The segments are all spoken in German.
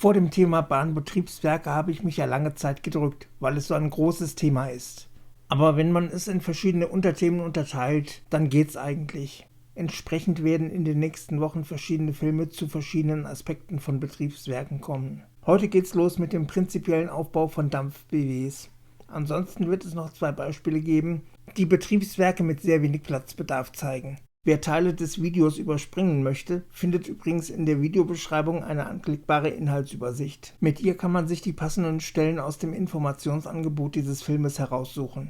Vor dem Thema Bahnbetriebswerke habe ich mich ja lange Zeit gedrückt, weil es so ein großes Thema ist. Aber wenn man es in verschiedene Unterthemen unterteilt, dann geht's eigentlich. Entsprechend werden in den nächsten Wochen verschiedene Filme zu verschiedenen Aspekten von Betriebswerken kommen. Heute geht's los mit dem prinzipiellen Aufbau von Dampf-BWs. Ansonsten wird es noch 2 Beispiele geben, die Betriebswerke mit sehr wenig Platzbedarf zeigen. Wer Teile des Videos überspringen möchte, findet übrigens in der Videobeschreibung eine anklickbare Inhaltsübersicht. Mit ihr kann man sich die passenden Stellen aus dem Informationsangebot dieses Filmes heraussuchen.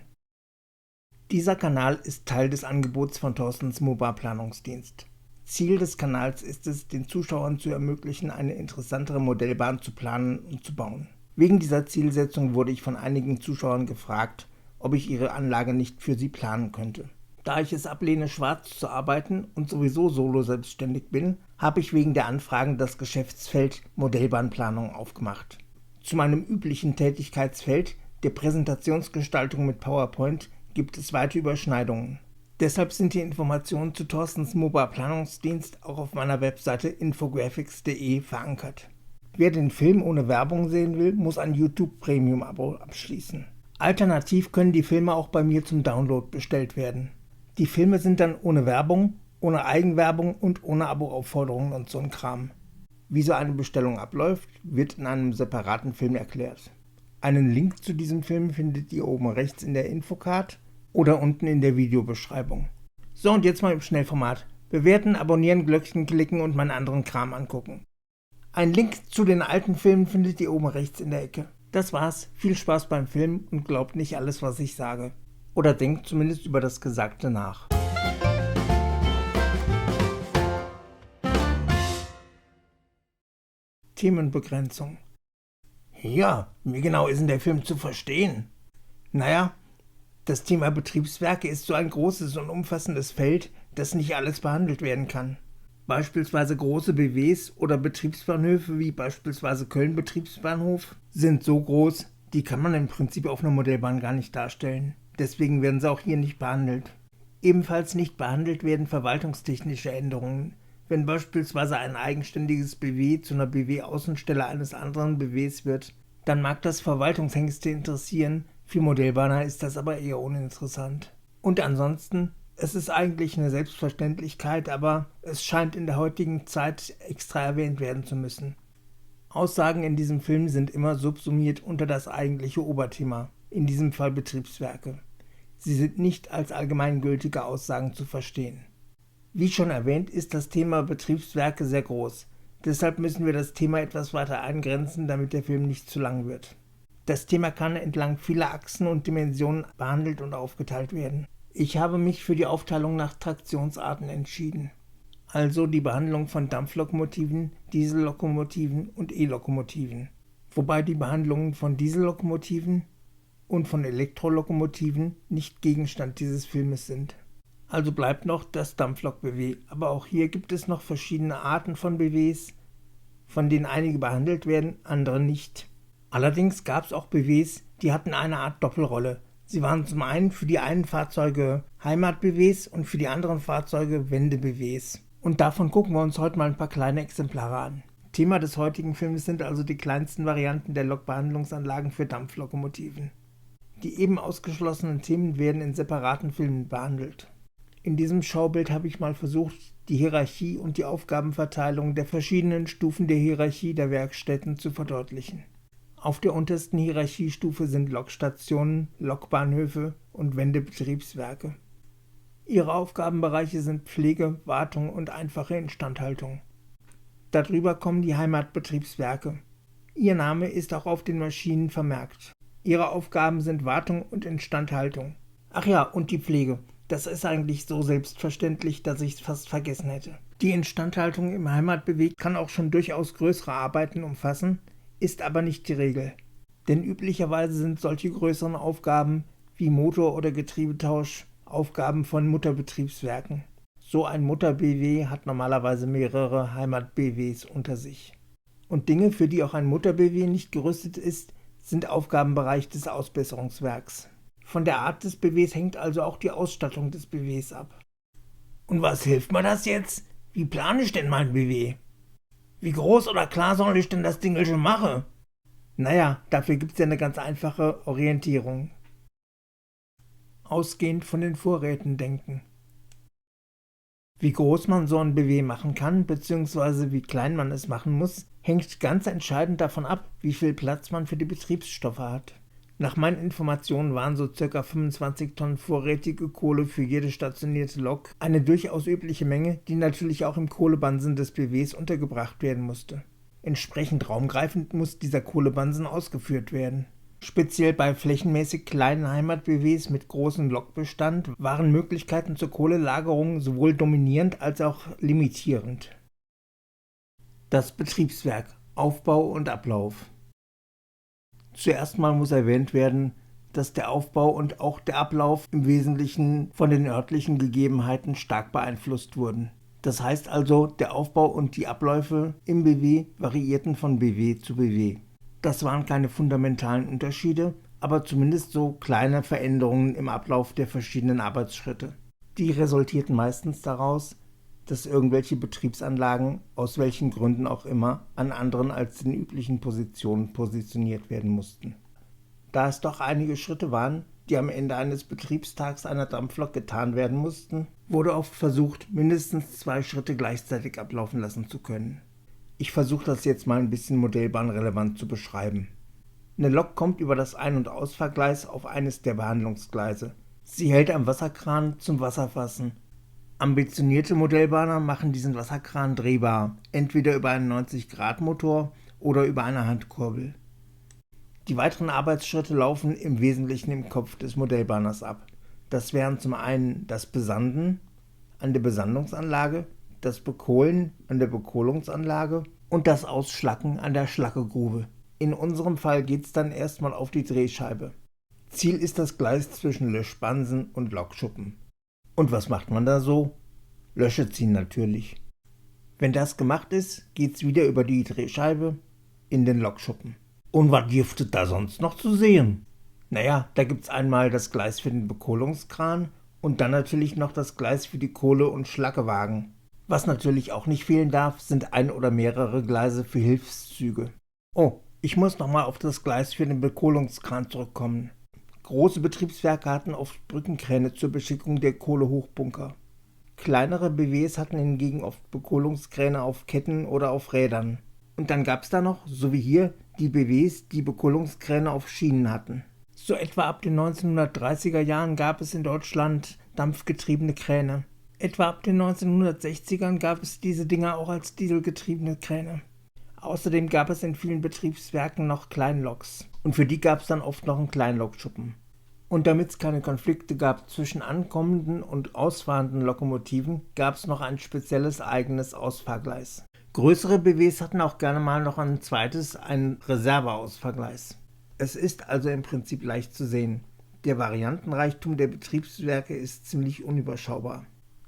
Dieser Kanal ist Teil des Angebots von Thorstens MOBA-Planungsdienst. Ziel des Kanals ist es, den Zuschauern zu ermöglichen, eine interessantere Modellbahn zu planen und zu bauen. Wegen dieser Zielsetzung wurde ich von einigen Zuschauern gefragt, ob ich ihre Anlage nicht für sie planen könnte. Da ich es ablehne, schwarz zu arbeiten und sowieso solo selbstständig bin, habe ich wegen der Anfragen das Geschäftsfeld Modellbahnplanung aufgemacht. Zu meinem üblichen Tätigkeitsfeld, der Präsentationsgestaltung mit PowerPoint, gibt es weite Überschneidungen. Deshalb sind die Informationen zu Thorstens MOBA-Planungsdienst auch auf meiner Webseite infographics.de verankert. Wer den Film ohne Werbung sehen will, muss ein YouTube-Premium-Abo abschließen. Alternativ können die Filme auch bei mir zum Download bestellt werden. Die Filme sind dann ohne Werbung, ohne Eigenwerbung und ohne Abo-Aufforderungen und so ein Kram. Wie so eine Bestellung abläuft, wird in einem separaten Film erklärt. Einen Link zu diesem Film findet ihr oben rechts in der Infocard oder unten in der Videobeschreibung. So, und jetzt mal im Schnellformat. Bewerten, abonnieren, Glöckchen klicken und meinen anderen Kram angucken. Einen Link zu den alten Filmen findet ihr oben rechts in der Ecke. Das war's, viel Spaß beim Film und glaubt nicht alles, was ich sage. Oder denkt zumindest über das Gesagte nach. Themenbegrenzung. Ja, wie genau ist denn der Film zu verstehen? Naja, das Thema Betriebswerke ist so ein großes und umfassendes Feld, dass nicht alles behandelt werden kann. Beispielsweise große BWs oder Betriebsbahnhöfe wie beispielsweise Köln Betriebsbahnhof sind so groß, die kann man im Prinzip auf einer Modellbahn gar nicht darstellen. Deswegen werden sie auch hier nicht behandelt. Ebenfalls nicht behandelt werden verwaltungstechnische Änderungen. Wenn beispielsweise ein eigenständiges BW zu einer BW-Außenstelle eines anderen BWs wird, dann mag das Verwaltungshengste interessieren, für Modellbahner ist das aber eher uninteressant. Und ansonsten, es ist eigentlich eine Selbstverständlichkeit, aber es scheint in der heutigen Zeit extra erwähnt werden zu müssen. Aussagen in diesem Film sind immer subsumiert unter das eigentliche Oberthema, in diesem Fall Betriebswerke. Sie sind nicht als allgemeingültige Aussagen zu verstehen. Wie schon erwähnt, ist das Thema Betriebswerke sehr groß. Deshalb müssen wir das Thema etwas weiter eingrenzen, damit der Film nicht zu lang wird. Das Thema kann entlang vieler Achsen und Dimensionen behandelt und aufgeteilt werden. Ich habe mich für die Aufteilung nach Traktionsarten entschieden. Also die Behandlung von Dampflokomotiven, Diesellokomotiven und E-Lokomotiven. Wobei die Behandlungen von Diesellokomotiven und von Elektrolokomotiven nicht Gegenstand dieses Filmes sind. Also bleibt noch das Dampflok-BW, aber auch hier gibt es noch verschiedene Arten von BWs, von denen einige behandelt werden, andere nicht. Allerdings gab es auch BWs, die hatten eine Art Doppelrolle. Sie waren zum einen für die einen Fahrzeuge Heimat-BWs und für die anderen Fahrzeuge Wende-BWs. Und davon gucken wir uns heute mal ein paar kleine Exemplare an. Thema des heutigen Films sind also die kleinsten Varianten der Lokbehandlungsanlagen für Dampflokomotiven. Die eben ausgeschlossenen Themen werden in separaten Filmen behandelt. In diesem Schaubild habe ich mal versucht, die Hierarchie und die Aufgabenverteilung der verschiedenen Stufen der Hierarchie der Werkstätten zu verdeutlichen. Auf der untersten Hierarchiestufe sind Lokstationen, Lokbahnhöfe und Wendebetriebswerke. Ihre Aufgabenbereiche sind Pflege, Wartung und einfache Instandhaltung. Darüber kommen die Heimatbetriebswerke. Ihr Name ist auch auf den Maschinen vermerkt. Ihre Aufgaben sind Wartung und Instandhaltung. Ach ja, und die Pflege. Das ist eigentlich so selbstverständlich, dass ich es fast vergessen hätte. Die Instandhaltung im Heimat-BW kann auch schon durchaus größere Arbeiten umfassen, ist aber nicht die Regel. Denn üblicherweise sind solche größeren Aufgaben wie Motor- oder Getriebetausch Aufgaben von Mutterbetriebswerken. So ein Mutter-BW hat normalerweise mehrere Heimat-BWs unter sich. Und Dinge, für die auch ein Mutter-BW nicht gerüstet ist, sind Aufgabenbereich des Ausbesserungswerks. Von der Art des BWs hängt also auch die Ausstattung des BWs ab. Und was hilft mir das jetzt? Wie plane ich denn mein BW? Wie groß oder klar soll ich denn das Ding schon machen? Naja, dafür gibt's ja eine ganz einfache Orientierung. Ausgehend von den Vorräten denken. Wie groß man so ein BW machen kann, bzw. wie klein man es machen muss, hängt ganz entscheidend davon ab, wie viel Platz man für die Betriebsstoffe hat. Nach meinen Informationen waren so ca. 25 Tonnen vorrätige Kohle für jede stationierte Lok eine durchaus übliche Menge, die natürlich auch im Kohlebansen des BWs untergebracht werden musste. Entsprechend raumgreifend muss dieser Kohlebansen ausgeführt werden. Speziell bei flächenmäßig kleinen Heimat-BWs mit großem Lokbestand waren Möglichkeiten zur Kohlelagerung sowohl dominierend als auch limitierend. Das Betriebswerk, Aufbau und Ablauf. Zuerst mal muss erwähnt werden, dass der Aufbau und auch der Ablauf im Wesentlichen von den örtlichen Gegebenheiten stark beeinflusst wurden. Das heißt also, der Aufbau und die Abläufe im BW variierten von BW zu BW. Das waren keine fundamentalen Unterschiede, aber zumindest so kleine Veränderungen im Ablauf der verschiedenen Arbeitsschritte. Die resultierten meistens daraus, dass irgendwelche Betriebsanlagen, aus welchen Gründen auch immer, an anderen als den üblichen Positionen positioniert werden mussten. Da es doch einige Schritte waren, die am Ende eines Betriebstags einer Dampflok getan werden mussten, wurde oft versucht, mindestens 2 Schritte gleichzeitig ablaufen lassen zu können. Ich versuche das jetzt mal ein bisschen modellbahnrelevant zu beschreiben. Eine Lok kommt über das Ein- und Ausfahrgleis auf eines der Behandlungsgleise. Sie hält am Wasserkran zum Wasserfassen. Ambitionierte Modellbahner machen diesen Wasserkran drehbar, entweder über einen 90-Grad-Motor oder über eine Handkurbel. Die weiteren Arbeitsschritte laufen im Wesentlichen im Kopf des Modellbahners ab. Das wären zum einen das Besanden an der Besandungsanlage, das Bekohlen an der Bekohlungsanlage und das Ausschlacken an der Schlackegrube. In unserem Fall geht es dann erstmal auf die Drehscheibe. Ziel ist das Gleis zwischen Löschbansen und Lokschuppen. Und was macht man da so? Lösche ziehen natürlich. Wenn das gemacht ist, geht's wieder über die Drehscheibe in den Lokschuppen. Und was dürfte da sonst noch zu sehen? Naja, da gibt's einmal das Gleis für den Bekohlungskran und dann natürlich noch das Gleis für die Kohle- und Schlackewagen. Was natürlich auch nicht fehlen darf, sind ein oder mehrere Gleise für Hilfszüge. Oh, ich muss nochmal auf das Gleis für den Bekohlungskran zurückkommen. Große Betriebswerke hatten oft Brückenkräne zur Beschickung der Kohlehochbunker. Kleinere BWs hatten hingegen oft Bekohlungskräne auf Ketten oder auf Rädern. Und dann gab's da noch, so wie hier, die BWs, die Bekohlungskräne auf Schienen hatten. So etwa ab den 1930er Jahren gab es in Deutschland dampfgetriebene Kräne. Etwa ab den 1960ern gab es diese Dinger auch als dieselgetriebene Kräne. Außerdem gab es in vielen Betriebswerken noch Kleinloks. Und für die gab es dann oft noch einen Kleinlokschuppen. Und damit es keine Konflikte gab zwischen ankommenden und ausfahrenden Lokomotiven, gab es noch ein spezielles eigenes Ausfahrgleis. Größere BWs hatten auch gerne mal noch ein zweites, ein Reserveausfahrgleis. Es ist also im Prinzip leicht zu sehen. Der Variantenreichtum der Betriebswerke ist ziemlich unüberschaubar.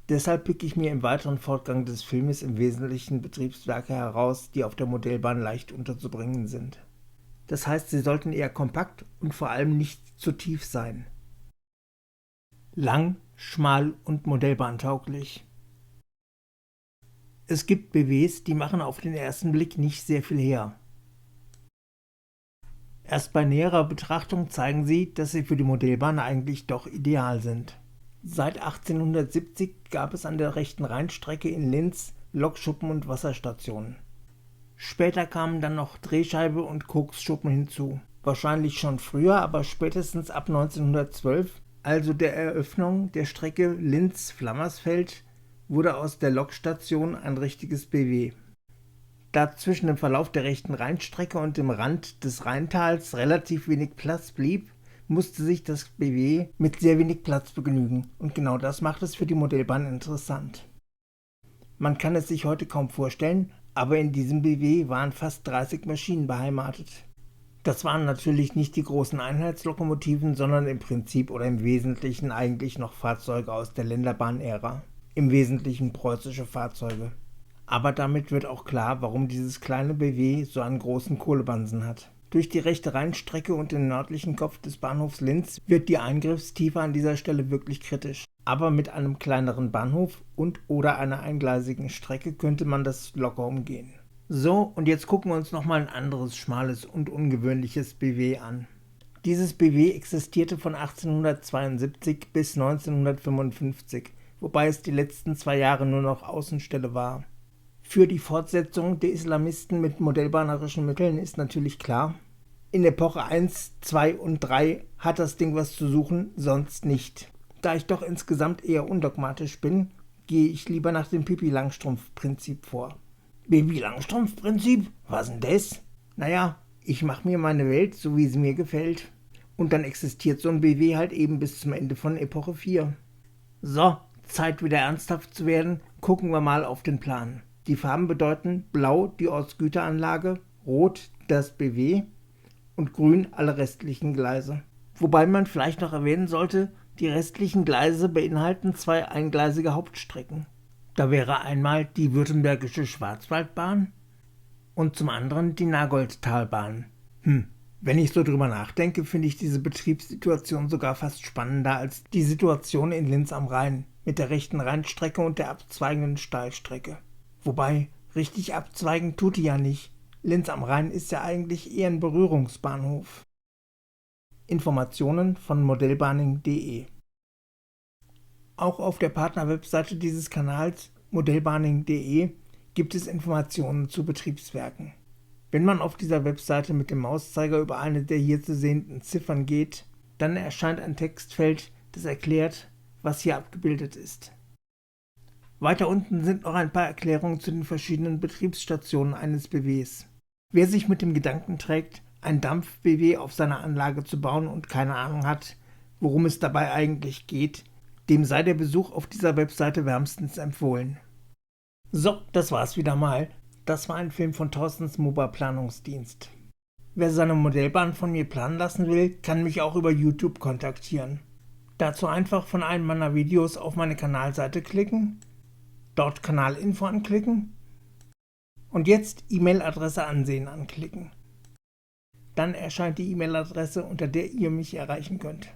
Deshalb picke ich mir im weiteren Fortgang des Filmes im Wesentlichen Betriebswerke heraus, die auf der Modellbahn leicht unterzubringen sind. Das heißt, sie sollten eher kompakt und vor allem nicht zu tief sein. Lang, schmal und modellbahntauglich. Es gibt BWs, die machen auf den ersten Blick nicht sehr viel her. Erst bei näherer Betrachtung zeigen sie, dass sie für die Modellbahn eigentlich doch ideal sind. Seit 1870 gab es an der rechten Rheinstrecke in Linz Lokschuppen und Wasserstationen. Später kamen dann noch Drehscheibe und Koksschuppen hinzu. Wahrscheinlich schon früher, aber spätestens ab 1912, also der Eröffnung der Strecke Linz-Flammersfeld, wurde aus der Lokstation ein richtiges BW. Da zwischen dem Verlauf der rechten Rheinstrecke und dem Rand des Rheintals relativ wenig Platz blieb, musste sich das BW mit sehr wenig Platz begnügen. Und genau das macht es für die Modellbahn interessant. Man kann es sich heute kaum vorstellen, aber in diesem BW waren fast 30 Maschinen beheimatet. Das waren natürlich nicht die großen Einheitslokomotiven, sondern im Prinzip oder im Wesentlichen eigentlich noch Fahrzeuge aus der Länderbahn-Ära. Im Wesentlichen preußische Fahrzeuge. Aber damit wird auch klar, warum dieses kleine BW so einen großen Kohlebansen hat. Durch die rechte Rheinstrecke und den nördlichen Kopf des Bahnhofs Linz wird die Eingriffstiefe an dieser Stelle wirklich kritisch. Aber mit einem kleineren Bahnhof und oder einer eingleisigen Strecke könnte man das locker umgehen. So, und jetzt gucken wir uns nochmal ein anderes schmales und ungewöhnliches BW an. Dieses BW existierte von 1872 bis 1955, wobei es die letzten 2 Jahre nur noch Außenstelle war. Für die Fortsetzung der Islamisten mit modellbahnerischen Mitteln ist natürlich klar, in Epoche 1, 2 und 3 hat das Ding was zu suchen, sonst nicht. Da ich doch insgesamt eher undogmatisch bin, gehe ich lieber nach dem Pippi-Langstrumpf-Prinzip vor. Pippi-Langstrumpf-Prinzip? Was denn das? Naja, ich mache mir meine Welt, so wie sie mir gefällt. Und dann existiert so ein BW halt eben bis zum Ende von Epoche 4. So, Zeit wieder ernsthaft zu werden, gucken wir mal auf den Plan. Die Farben bedeuten blau die Ortsgüteranlage, rot das BW und grün alle restlichen Gleise. Wobei man vielleicht noch erwähnen sollte, die restlichen Gleise beinhalten 2 eingleisige Hauptstrecken. Da wäre einmal die Württembergische Schwarzwaldbahn und zum anderen die Nagoldtalbahn. Wenn ich so drüber nachdenke, finde ich diese Betriebssituation sogar fast spannender als die Situation in Linz am Rhein mit der rechten Rheinstrecke und der abzweigenden Steilstrecke. Wobei, richtig abzweigen tut die ja nicht. Linz am Rhein ist ja eigentlich eher ein Berührungsbahnhof. Informationen von modellbahning.de. Auch auf der Partnerwebseite dieses Kanals modellbahning.de gibt es Informationen zu Betriebswerken. Wenn man auf dieser Webseite mit dem Mauszeiger über eine der hier zu sehenden Ziffern geht, dann erscheint ein Textfeld, das erklärt, was hier abgebildet ist. Weiter unten sind noch ein paar Erklärungen zu den verschiedenen Betriebsstationen eines BWs. Wer sich mit dem Gedanken trägt, ein Dampf-BW auf seiner Anlage zu bauen und keine Ahnung hat, worum es dabei eigentlich geht, dem sei der Besuch auf dieser Webseite wärmstens empfohlen. So, das war's wieder mal. Das war ein Film von Thorstens Moba Planungsdienst. Wer seine Modellbahn von mir planen lassen will, kann mich auch über YouTube kontaktieren. Dazu einfach von einem meiner Videos auf meine Kanalseite klicken, dort Kanalinfo anklicken und jetzt E-Mail-Adresse ansehen anklicken. Dann erscheint die E-Mail-Adresse, unter der ihr mich erreichen könnt.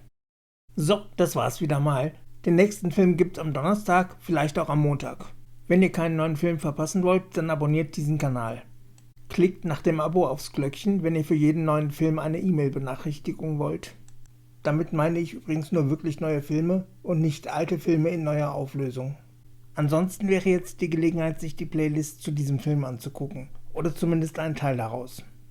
So, das war's wieder mal. Den nächsten Film gibt's am Donnerstag, vielleicht auch am Montag. Wenn ihr keinen neuen Film verpassen wollt, dann abonniert diesen Kanal. Klickt nach dem Abo aufs Glöckchen, wenn ihr für jeden neuen Film eine E-Mail-Benachrichtigung wollt. Damit meine ich übrigens nur wirklich neue Filme und nicht alte Filme in neuer Auflösung. Ansonsten wäre jetzt die Gelegenheit, sich die Playlist zu diesem Film anzugucken. Oder zumindest einen Teil daraus.